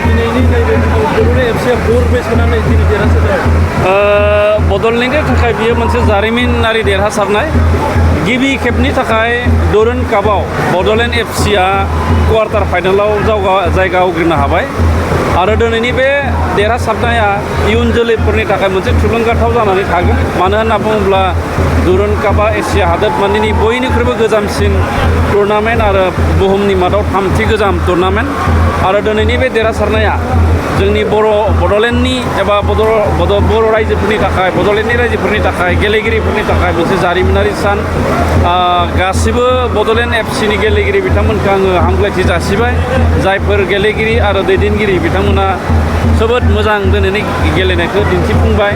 दिनैनि नैबे बड'लेण्ड एफसिआ गरबेज होनानै दिनै देरहासार जाबाय। बड'लेण्डनि थाखाय बियो मोनसे जारिमिनारि देरहासारनाय। गिबि खेबनि थाखाय डुरान्ड कापआव बड'लेण्ड एफसिआ क्वार्टार फाइनालाव जायगा आवग्रिनो हाबाय आरो दिनैनि बे देरहासारनाया इयुन जोलैफोरनि थाखाय मोनसे थुलुंगाथाव जानानै थागोन। मानो होनना बुङोब्ला डुरान्ड कापआ एसिया हादोरमानि बयनिख्रुइबो गोजामसिन टुर्नामेन्ट आरो बुहुमनि मादाव थामथि गोजाम टुर्नामेन्ट आरो दिनैनि बे देरहासारनाया जोंनि बड'लेण्डनि एबा बर' रायजोफोरनि थाखाय बड'लेण्डनि रायजोफोरनि थाखाय गेलेगिरिफोरनि थाखाय मोनसे जारिमिनारि सान। गासिबो बड'लेण्ड एफसिनि गेलेगिरि बिथांमोनखौ आङो हामलायथि जासिबाय। जायफोर गेलेगिरि आरो दैदेनगिरि बिथांमोना जोबोद मोजां दिनैनि गेलेनायखौ दिन्थिफुंबाय।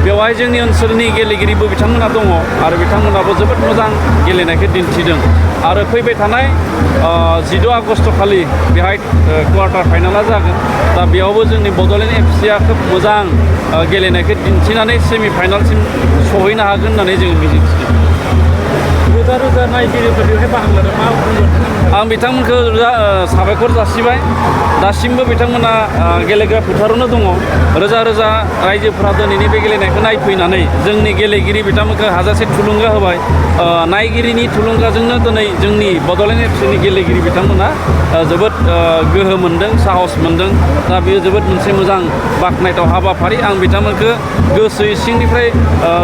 बेवहाय जोंनि ओनसोलनि गेलेगिरिबो बिथांमोना दङ आरो बिथांमोनाबो जोबोद मोजां गेलेनायखौ दिन्थिदों आरो फैबाय थानाय 16 आगस्ट खालि बेहाय क्वार्टार फाइनाला जागोन। दा बेयावबो जोंनि बड'लेण्ड एफसिआ खोब मोजां गेलेनायखौ दिन्थिनानै सेमि फाइनालसिम सहैनो हागोन होननानै जोङो मिजिंथिदों। रोजा रोजा नायगिरिफोर बेवहाय बाहागो लादों, मा बुंगोन? आं बिथांमोनखौ साबायखर जासिबाय। दासिमबो बिथांमोना गेलेग्रा फोथारावनो दङ। रोजा रोजा रायजोफोरा दिनैनि बे गेलेनायखौ नायफैनानै जोंनि गेलेगिरि बिथांमोनखौ हाजासे थुलुंगा होबाय। नायगिरिनि थुलुंगाजोंनो दिनै जोंनि बड'लेण्ड एफसिनि गेलेगिरि बिथांमोना जोबोद गोहो मोनदों, साहस मोनदों। दा बेयो जोबोद मोनसे मोजां बाख्नायथाव हाबाफारि। आं बिथांमोनखौ गोसो सिंनिफ्राय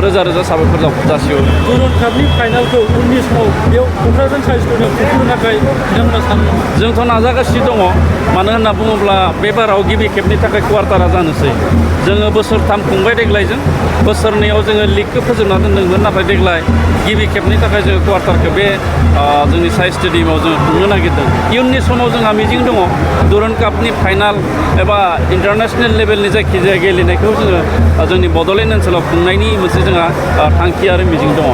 रोजा रोजा साबायखर जासिहरो। डुरान्ड कापनि फाइनालखौ उननि समाव बेयाव क'क्राझार साइ स्टेडियामआव खुंफुंनो थाखाय बिथांमोना सानो। जोंथ' नाजागासिनो दङ। मानो होनना बुङोब्ला बे बाराव गिबि खेबनि थाखाय क्वार्टारा जानोसै। जोङो बोसोरथाम खुंबाय देग्लायजों। बोसोरनैयाव जोङो लिगखौ फोजोबना दोन्दोंमोन, नाथाय देग्लाय गिबि खेबनि थाखाय जोङो क्वार्टारखौ बे जोंनि साइ स्टेडियामआव जोङो खुंनो नागिरदों। इयुननि समाव जोंहा मिजिं दङ डुरान्ड कापनि फाइनाल एबा इन्टारनेसनेल लेभेलनि जायखिजाया गेलेनायखौ जोङो जोंनि बड'लेण्ड ओनसोलाव खुंनायनि मोनसे जोंहा थांखि आरो मिजिं दङ।